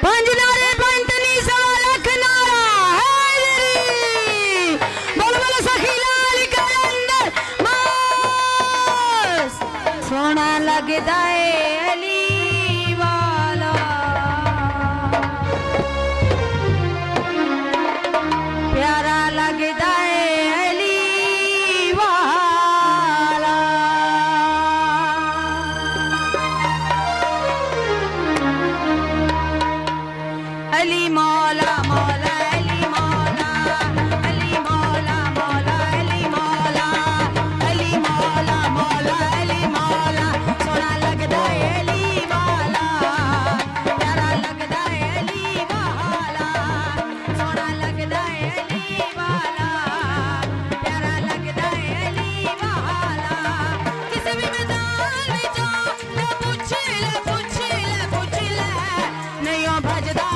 पंज नारे पंतनी सवा लख नारा है बोल बोल सखी लाल कलंदर मास सोना लगदा है अली वाला प्यारा लगदा है अली वाला अली मौला मौला अली मौला अली मौला मौला अली मौला अली मौला मौला अली मौला सोना लगदा है अली वाला प्यारा लगदा है अली वाला सोना लगदा है अली वाला प्यारा लगदा है अली वाला किसी भी मैदान में जाओ ले पूछ ले नहीं हो भजदा